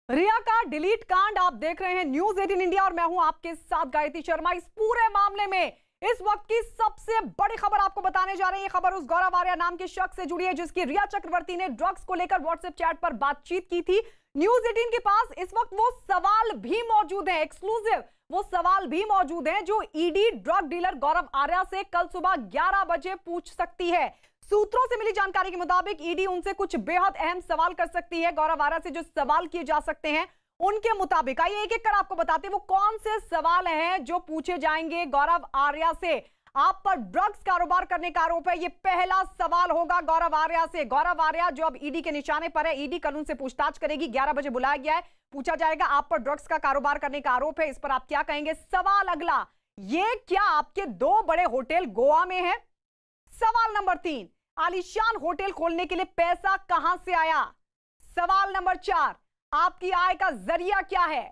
रिया का डिलीट कांड आप देख रहे हैं न्यूज 18 इंडिया और मैं हूं आपके साथ गायत्री शर्मा। इस पूरे मामले में इस वक्त की सबसे बड़ी खबर आपको बताने जा रहे हैं। ये खबर उस गौरव आर्या नाम के शख्स से जुड़ी है जिसकी रिया चक्रवर्ती ने ड्रग्स को लेकर व्हाट्सएप चैट पर बातचीत की थी। न्यूज 18 के पास इस वक्त वो सवाल भी मौजूद है, एक्सक्लूसिव वो सवाल भी मौजूद है जो ईडी ड्रग डीलर गौरव आर्या से कल सुबह 11 बजे पूछ सकती है। सूत्रों से मिली जानकारी के मुताबिक ईडी उनसे कुछ बेहद अहम सवाल कर सकती है। गौरव आर्या से जो सवाल किए जा सकते हैं उनके मुताबिक आइए एक एक कर आपको बताते हैं वो कौन से सवाल हैं जो पूछे जाएंगे गौरव आर्या से। आप पर ड्रग्स कारोबार करने का आरोप है, ये पहला सवाल होगा गौरव आर्या से। गौरव आर्या जो अब ईडी के निशाने पर है, ईडी कल उनसे पूछताछ करेगी। 11 बजे बुलाया गया है, पूछा जाएगा आप पर ड्रग्स का कारोबार करने का आरोप है, इस पर आप क्या कहेंगे। सवाल अगला, ये क्या आपके 2 बड़े होटल गोवा में है। सवाल नंबर 3, आलीशान होटल खोलने के लिए पैसा कहां से आया। सवाल नंबर 4, आपकी आय का जरिया क्या है।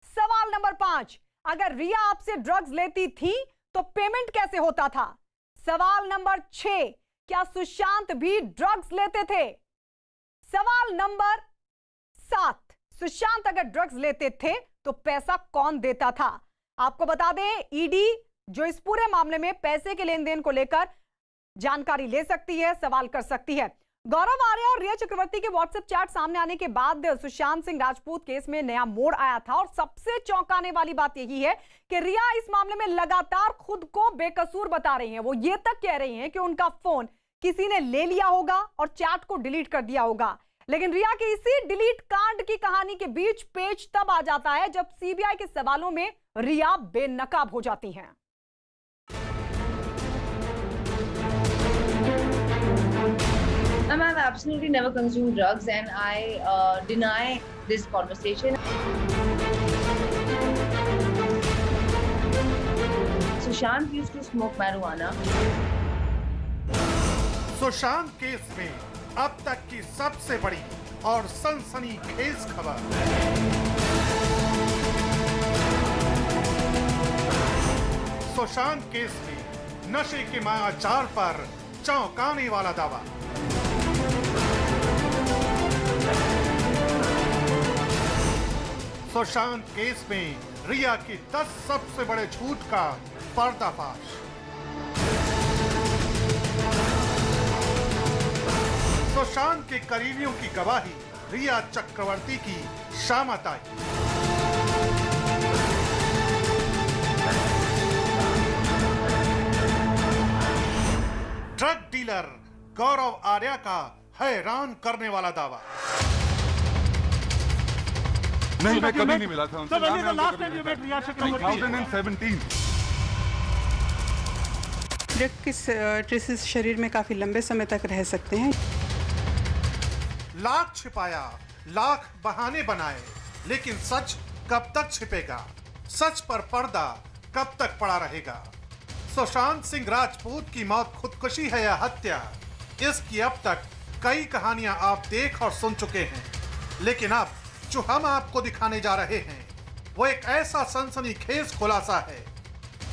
सवाल नंबर 5, अगर रिया आपसे ड्रग्स लेती थी तो पेमेंट कैसे होता था। सवाल नंबर 6, क्या सुशांत भी ड्रग्स लेते थे। सवाल नंबर 7, सुशांत अगर ड्रग्स लेते थे तो पैसा कौन देता था। आपको बता दें ईडी जो इस पूरे मामले में पैसे के लेन देन को लेकर जानकारी ले सकती है, सवाल कर सकती है। गौरव आर्या और रिया चक्रवर्ती के व्हाट्सएप चैट सामने आने के बाद सुशांत सिंह राजपूत केस में नया मोड़ आया था और सबसे चौंकाने वाली बात यही है कि रिया इस मामले में लगातार खुद को बेकसूर बता रही हैं। वो ये तक कह रही हैं कि उनका फोन किसी ने ले लिया होगा और चैट को डिलीट कर दिया होगा। लेकिन रिया के इसी डिलीट कांड की कहानी के बीच पेच तब आ जाता है जब सीबीआई के सवालों में रिया बेनकाब हो जाती हैं। I've absolutely never consumed drugs and I deny this conversation. Sushant used to smoke marijuana. Sushant case में अब तक की सबसे बड़ी और सनसनीखेज खबर। सुशांत केस में नशे के मायाजाल पर चौंकाने वाला दावा। सुशांत केस में रिया की 10 सबसे बड़े झूठ का पर्दाफाश। सुशांत के करीबियों की गवाही, रिया चक्रवर्ती की शामत आई। ड्रग डीलर गौरव आर्या का हैरान करने वाला दावा। नहीं, मैं कभी नहीं मिला था उनसे। 2017 ड्रग के ट्रेसेस शरीर में काफी लंबे समय तक रह सकते हैं। लाख छिपाया, लाख बहाने बनाए, लेकिन सच कब तक छिपेगा। सच पर पर्दा कब तक पड़ा रहेगा। सुशांत सिंह राजपूत की मौत खुदकुशी है या हत्या, इसकी अब तक कई कहानियां आप देख और सुन चुके हैं। लेकिन अब जो हम आपको दिखाने जा रहे हैं वो एक ऐसा सनसनीखेज खुलासा है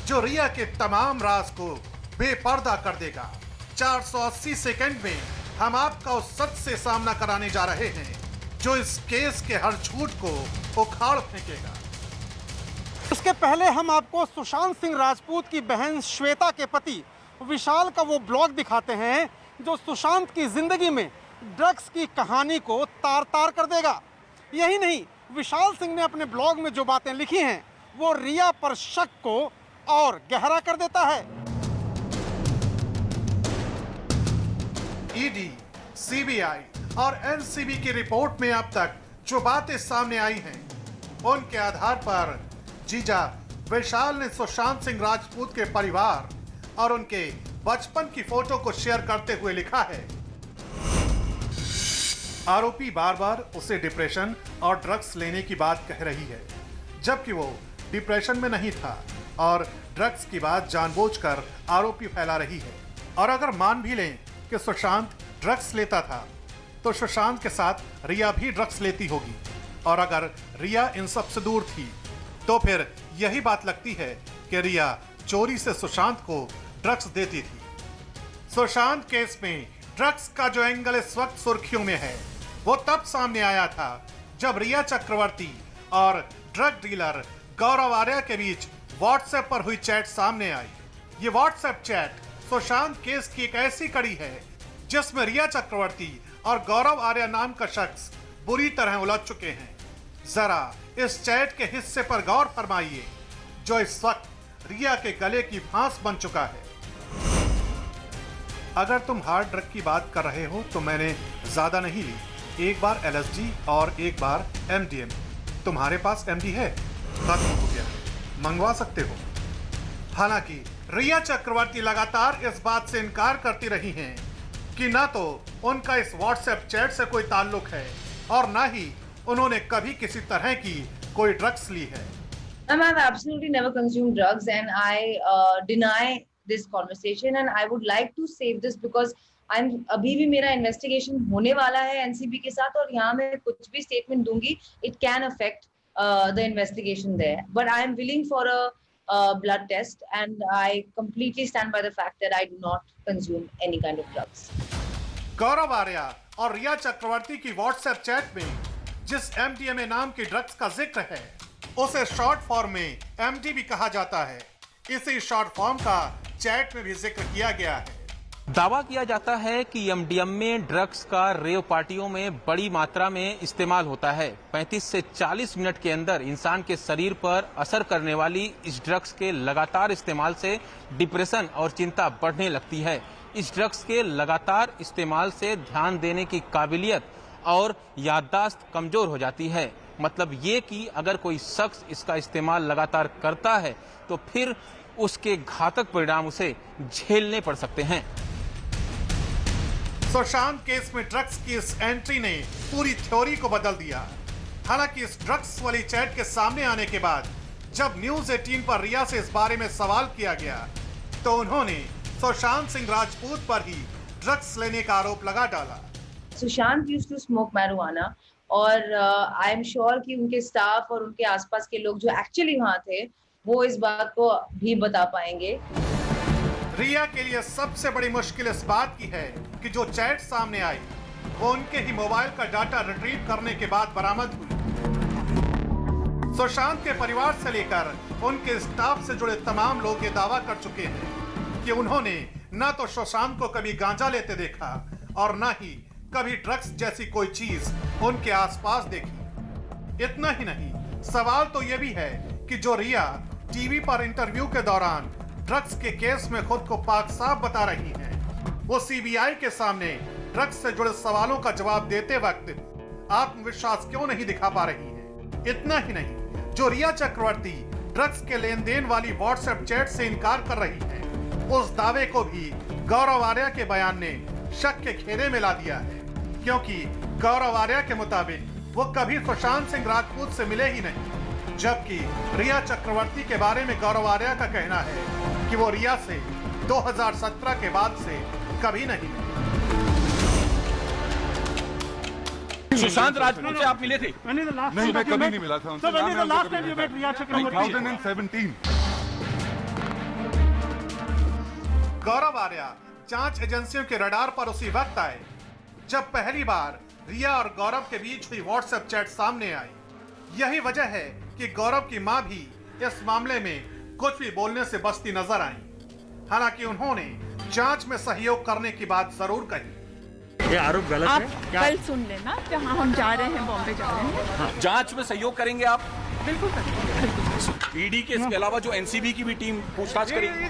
जो रिया के तमाम राज को बेपर्दा कर देगा। 480 सेकंड में हम आपका उस सच से सामना कराने जा रहे हैं जो इस केस के हर झूठ को उखाड़ फेंकेगा। उसके पहले हम आपको सुशांत सिंह राजपूत की बहन श्वेता के पति विशाल का वो ब्लॉग दिखाते हैं जो सुशांत की जिंदगी में ड्रग्स की कहानी को तार तार कर देगा। यही नहीं, विशाल सिंह ने अपने ब्लॉग में जो बातें लिखी हैं वो रिया पर शक को और गहरा कर देता है। ईडी, सीबीआई और एनसीबी की रिपोर्ट में अब तक जो बातें सामने आई हैं उनके आधार पर जीजा विशाल ने सुशांत सिंह राजपूत के परिवार और उनके बचपन की फोटो को शेयर करते हुए लिखा है। आरोपी बार बार उसे डिप्रेशन और ड्रग्स लेने की बात कह रही है, जबकि वो डिप्रेशन में नहीं था और ड्रग्स की बात जानबूझकर आरोपी फैला रही है। और अगर मान भी लें कि सुशांत ड्रग्स लेता था तो सुशांत के साथ रिया भी ड्रग्स लेती होगी, और अगर रिया इन सब से दूर थी तो फिर यही बात लगती है कि रिया चोरी से सुशांत को ड्रग्स देती थी। सुशांत केस में ड्रग्स का जो एंगल इस वक्त सुर्खियों में है वो तब सामने आया था जब रिया चक्रवर्ती और ड्रग डीलर गौरव आर्या के बीच व्हाट्सएप पर हुई चैट सामने आई। ये व्हाट्सएप चैट सुशांत केस की एक ऐसी कड़ी है जिसमें रिया चक्रवर्ती और गौरव आर्या नाम का शख्स बुरी तरह उलझ चुके हैं। जरा इस चैट के हिस्से पर गौर फरमाइए जो इस वक्त रिया के गले की फांस बन चुका है। अगर तुम हार्ड ड्रग की बात कर रहे हो तो मैंने ज्यादा नहीं ली, एक बार LSD और एक बार MDM। तुम्हारे पास MD है? खत्म हो गया, मंगवा सकते हो। हालांकि रिया चक्रवर्ती लगातार इस बात से इनकार करती रही हैं कि ना तो उनका इस व्हाट्सएप चैट से कोई ताल्लुक है और ना ही उन्होंने कभी किसी तरह की कोई ड्रग्स ली है। I've absolutely never consumed drugs, and I deny this conversation. And I would like to save this because अभी भी मेरा इन्वेस्टिगेशन होने वाला है NCB के साथ, और यहाँ मैं कुछ भी स्टेटमेंट दूंगी, it can affect the investigation there. But I am willing for a blood test, and I completely stand by the fact that I do not consume any kind of drugs. गौरव आर्या और रिया चक्रवर्ती की WhatsApp chat में जिस MDMA नाम की drugs का जिक्र है उसे शॉर्ट फॉर्म में MD भी कहा जाता है। इसी शॉर्ट फॉर्म का चैट में भी जिक्र किया गया है। दावा किया जाता है कि MDMA ड्रग्स का रेव पार्टियों में बड़ी मात्रा में इस्तेमाल होता है। 35 से 40 मिनट के अंदर इंसान के शरीर पर असर करने वाली इस ड्रग्स के लगातार इस्तेमाल से डिप्रेशन और चिंता बढ़ने लगती है। इस ड्रग्स के लगातार इस्तेमाल से ध्यान देने की काबिलियत और याददाश्त कमजोर हो जाती है। मतलब ये कि अगर कोई शख्स इसका इस्तेमाल लगातार करता है तो फिर उसके घातक परिणाम उसे झेलने पड़ सकते हैं। सुशांत केस में ड्रग्स की इस एंट्री ने पूरी थ्योरी को बदल दिया। हालांकि इस ड्रग्स वाली चैट के सामने आने के बाद जब न्यूज 18 पर रिया से इस बारे में सवाल किया गया तो उन्होंने सुशांत सिंह राजपूत पर ही ड्रग्स लेने का आरोप लगा डाला। Sushant used to smoke marijuana, और आई एम श्योर कि उनके स्टाफ और उनके आसपास के लोग जो एक्चुअली वहाँ थे वो इस बात को भी बता पाएंगे। रिया के लिए सबसे बड़ी मुश्किल इस बात की है कि जो चैट सामने आई वो उनके ही मोबाइल का डाटा रिट्रीव करने के बाद बरामद हुई। सुशांत के परिवार से लेकर उनके स्टाफ से जुड़े तमाम लोग ये दावा कर चुके हैं कि उन्होंने न तो सुशांत को कभी गांजा लेते देखा और न ही कभी ड्रग्स जैसी कोई चीज उनके आसपास देखी। इतना ही नहीं, सवाल तो यह भी है कि जो रिया टीवी पर इंटरव्यू के दौरान ड्रग्स के केस में खुद को पाक साफ बता रही हैं, वो CBI के सामने ड्रग्स से जुड़े सवालों का जवाब देते वक्त आत्मविश्वास क्यों नहीं दिखा पा रही हैं। इतना ही नहीं, जो रिया चक्रवर्ती ड्रग्स के लेन देन वाली व्हाट्सएप चैट से इनकार कर रही है, उस दावे को भी गौरव आर्या के बयान ने शक के घेरे में ला दिया है, क्योंकि गौरव आर्या के मुताबिक वो कभी सुशांत सिंह राजपूत से मिले ही नहीं, जबकि रिया चक्रवर्ती के बारे में गौरव आर्या का कहना है कि वो रिया से 2017 के बाद से कभी नहीं मिले। सुशांत राजपूत से आप मिले थे? नहीं, मैं कभी नहीं मिला था उनसे। 2017। गौरव आर्या जांच एजेंसियों के रडार पर उसी वक्त आए जब पहली बार रिया और गौरव के बीच हुई व्हाट्सएप चैट सामने आई। यही वजह है कि गौरव की मां भी इस मामले में कुछ भी बोलने से बचती नजर आई। हालांकि उन्होंने जांच में सहयोग करने की बात जरूर कही। ये आरोप गलत आप है क्या? कल सुन लेना, जहाँ हम जा रहे हैं, बॉम्बे जा रहे हैं। हाँ। जांच में सहयोग करेंगे आप? बिल्कुल करेंगे। ईडी के इसके अलावा जो NCB की भी टीम पूछताछ करेगी।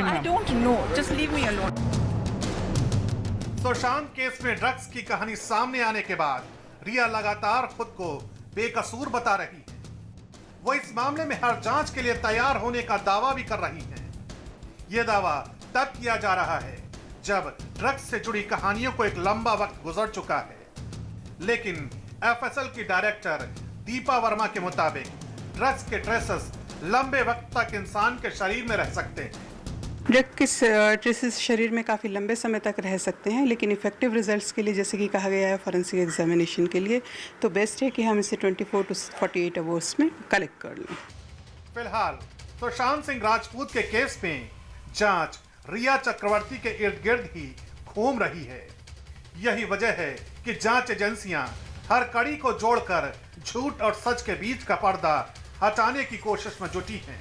I don't know. Just leave me alone. Sushant case में ड्रग्स की कहानी सामने आने के बाद रिया लगातार खुद को बेकसूर बता रही है। वो इस मामले में हर जांच के लिए तैयार होने का दावा भी कर रही हैं। ये दावा तब किया जा रहा है जब ड्रग्स से जुड़ी कहानियों को एक लंबा वक्त गुजर चुका है, लेकिन FSL की डायरेक्टर दीपा वर्मा के मुताबिक ड्रग्स के ट्रेसेस लंबे वक्त तक इंसान के शरीर में रह सकते हैं। ड्रग के ट्रेसेस शरीर में काफ़ी लंबे समय तक रह सकते हैं, लेकिन इफेक्टिव रिजल्ट्स के लिए, जैसे कि कहा गया है फॉरेंसिक एग्जामिनेशन के लिए, तो बेस्ट है कि हम इसे 24 to 48 आवर्स में कलेक्ट कर लें। फिलहाल सुशांत सिंह राजपूत के केस में जांच रिया चक्रवर्ती के इर्द गिर्द ही घूम रही है। यही वजह है कि जांच एजेंसियां हर कड़ी को जोड़कर झूठ और सच के बीच का पर्दा हटाने की कोशिश में जुटी हैं।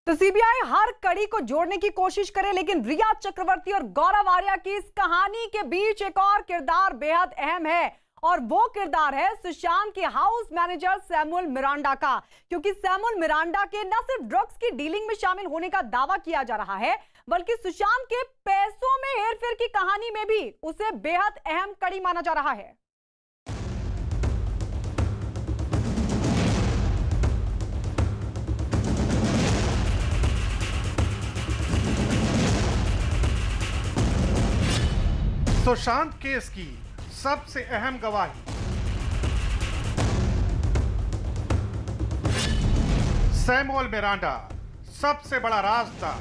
तो सीबीआई हर कड़ी को जोड़ने की कोशिश करे, लेकिन रिया चक्रवर्ती और गौरव आर्या की इस कहानी के बीच एक और किरदार बेहद अहम है, और वो किरदार है सुशांत के हाउस मैनेजर सैमुअल मिरांडा का। क्योंकि सैमुअल मिरांडा के न सिर्फ ड्रग्स की डीलिंग में शामिल होने का दावा किया जा रहा है, बल्कि सुशांत के पैसों में हेरफेर की कहानी में भी उसे बेहद अहम कड़ी माना जा रहा है। सुशांत केस की सबसे अहम गवाही सैमुअल मिरांडा, सबसे बड़ा राजदार।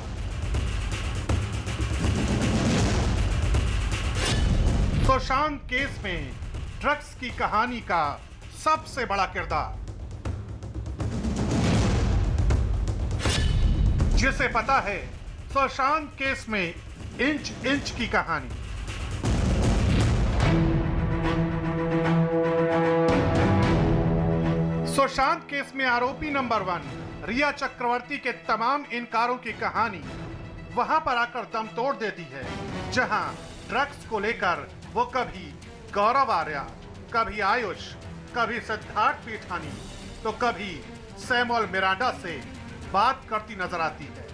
सुशांत केस में ड्रग्स की कहानी का सबसे बड़ा किरदार, जिसे पता है सुशांत केस में इंच इंच की कहानी। सुशांत केस में आरोपी नंबर 1 रिया चक्रवर्ती के तमाम इनकारों की कहानी वहां पर आकर दम तोड़ देती है, जहां ड्रग्स को लेकर वो कभी गौरव आर्या, कभी आयुष, कभी सिद्धार्थ पीठानी, तो कभी सैमुअल मिरांडा से बात करती नजर आती है।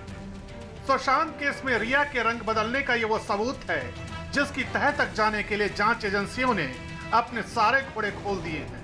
सुशांत केस में रिया के रंग बदलने का ये वो सबूत है जिसकी तह तक जाने के लिए जांच एजेंसियों ने अपने सारे घोड़े खोल दिए हैं।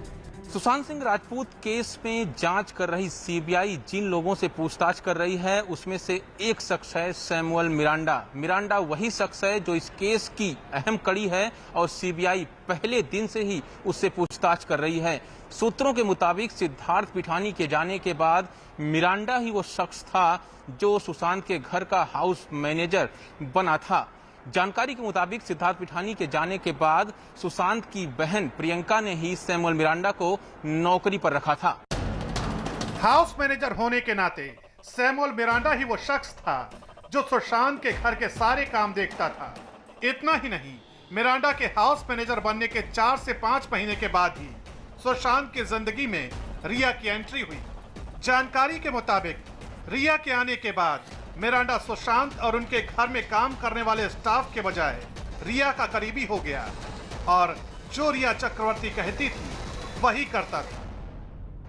सुशांत सिंह राजपूत केस में जांच कर रही सीबीआई जिन लोगों से पूछताछ कर रही है उसमें से एक शख्स है सैमुअल मिरांडा। मिरांडा वही शख्स है जो इस केस की अहम कड़ी है और सीबीआई पहले दिन से ही उससे पूछताछ कर रही है। सूत्रों के मुताबिक सिद्धार्थ पीठानी के जाने के बाद मिरांडा ही वो शख्स था जो सुशांत के घर का हाउस मैनेजर बना था। जानकारी के मुताबिक सिद्धार्थ पीठानी के जाने के बाद सुशांत की बहन प्रियंका ने ही सैमुअल मिरांडा को नौकरी पर रखा था। हाउस मैनेजर होने के नाते सैमुअल मिरांडा ही वो शख्स था जो सुशांत के घर के सारे काम देखता था। इतना ही नहीं, मिरांडा के हाउस मैनेजर बनने के 4 से 5 महीने के बाद ही सुशांत की जिंदगी में रिया की एंट्री हुई। जानकारी के मुताबिक रिया के आने के बाद मिरांडा सुशांत और उनके घर में काम करने वाले स्टाफ के बजाय रिया का करीबी हो गया और जो रिया चक्रवर्ती कहती थी वही करता था।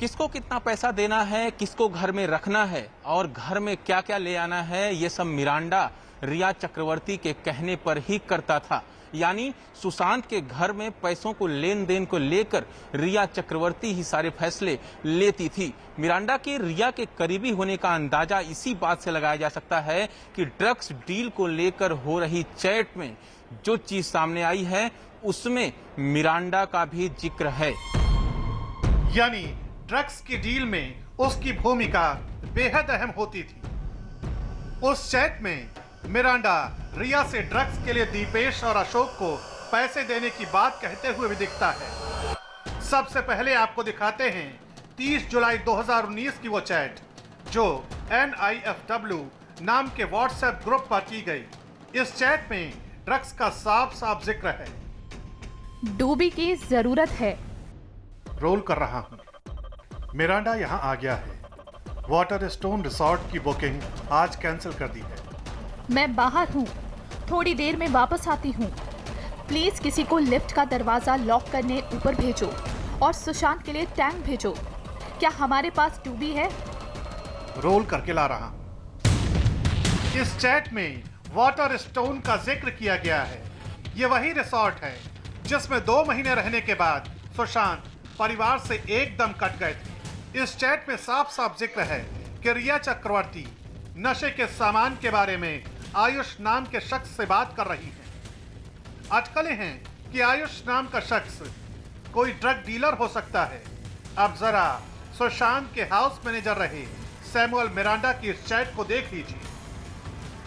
किसको कितना पैसा देना है, किसको घर में रखना है और घर में क्या क्या ले आना है, ये सब मिरांडा रिया चक्रवर्ती के कहने पर ही करता था। यानी सुशांत के घर में पैसों को लेन देन को लेकर रिया चक्रवर्ती ही सारे फैसले लेती थी। मिरांडा के रिया के करीबी होने का अंदाजा इसी बात से लगाया जा सकता है कि ड्रग्स डील को लेकर हो रही चैट में जो चीज सामने आई है उसमें मिरांडा का भी जिक्र है। यानी ड्रग्स की डील में उसकी भूमिका बेहद अहम होती थी। उस चैट में मिरांडा रिया से ड्रग्स के लिए दीपेश और अशोक को पैसे देने की बात कहते हुए भी दिखता है। सबसे पहले आपको दिखाते हैं 30 जुलाई 2019 की वो चैट जो NIFW नाम के व्हाट्सएप ग्रुप पर की गई। इस चैट में ड्रग्स का साफ साफ जिक्र है। डूबी की जरूरत है। रोल कर रहा हूँ। मिरांडा यहाँ आ गया है। वाटर स्टोन रिसोर्ट की बुकिंग आज कैंसिल कर दी है। मैं बाहर हूँ, थोड़ी देर में वापस आती हूँ। प्लीज किसी को लिफ्ट का दरवाजा लॉक करने ऊपर भेजो और सुशांत के लिए टैंक भेजो। क्या हमारे पास डूबी है? रोल करके ला रहा हूँ। इस चैट में वाटर स्टोन का जिक्र किया गया है। ये वही रिसोर्ट है जिसमें 2 महीने रहने के बाद सुशांत परिवार से एकदम कट गए थे। इस चैट में साफ साफ जिक्र है कि रिया चक्रवर्ती नशे के सामान के बारे में आयुष नाम के शख्स से बात कर रही है। अटकलें हैं कि आयुष नाम का शख्स कोई ड्रग डीलर हो सकता है। अब जरा सुशांत के हाउस मैनेजर रहे सैमुअल मिरांडा की इस चैट को देख लीजिए।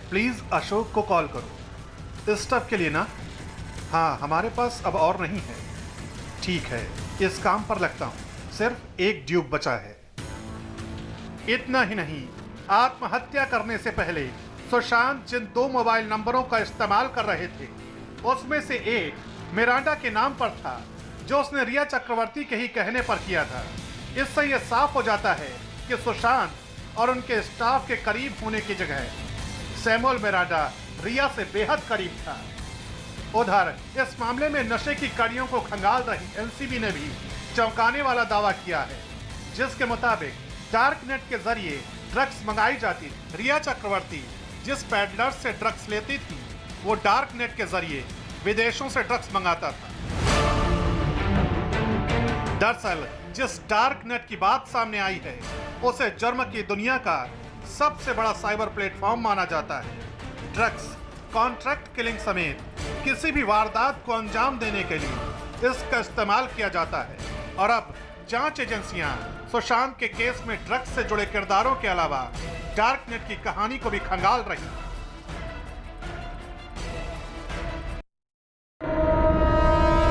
प्लीज अशोक को कॉल करो इस स्टफ के लिए ना। हाँ, हमारे पास अब और नहीं है। ठीक है, इस काम पर लगता हूँ। सिर्फ एक ड्यूब बचा है। इतना ही नहीं, आत्महत्या करने से पहले सुशांत जिन 2 मोबाइल नंबरों का इस्तेमाल कर रहे थे, उसमें से एक मिरांडा के नाम पर था, जो उसने रिया चक्रवर्ती के ही कहने पर किया था। इससे यह साफ हो जाता है कि सुशांत और उनके स्टाफ के करीब होने की जगह सैमुअल मिरांडा रिया से बेहद करीब था। उधर इस मामले में नशे की कड़ियों को खंगाल रही एनसीबी ने भी चौंकाने वाला दावा किया है, जिसके मुताबिक डार्क नेट के जरिए ड्रग्स मंगाई जाती थी। रिया चक्रवर्ती जिस पैडलर से ड्रग्स लेती थी, वो डार्क नेट के जरिए विदेशों से ड्रग्स मंगाता था। दरअसल जिस डार्क नेट की बात सामने आई है, उसे जुर्म की दुनिया का सबसे बड़ा साइबर प्लेटफॉर्म माना जाता है। ड्रग्स, कॉन्ट्रैक्ट किलिंग समेत किसी भी वारदात को अंजाम देने के लिए इसका इस्तेमाल किया जाता है। और अब जांच एजेंसियां सुशांत के केस में ड्रग्स से जुड़े किरदारों के अलावा डार्क नेट की कहानी को भी खंगाल रही हैं।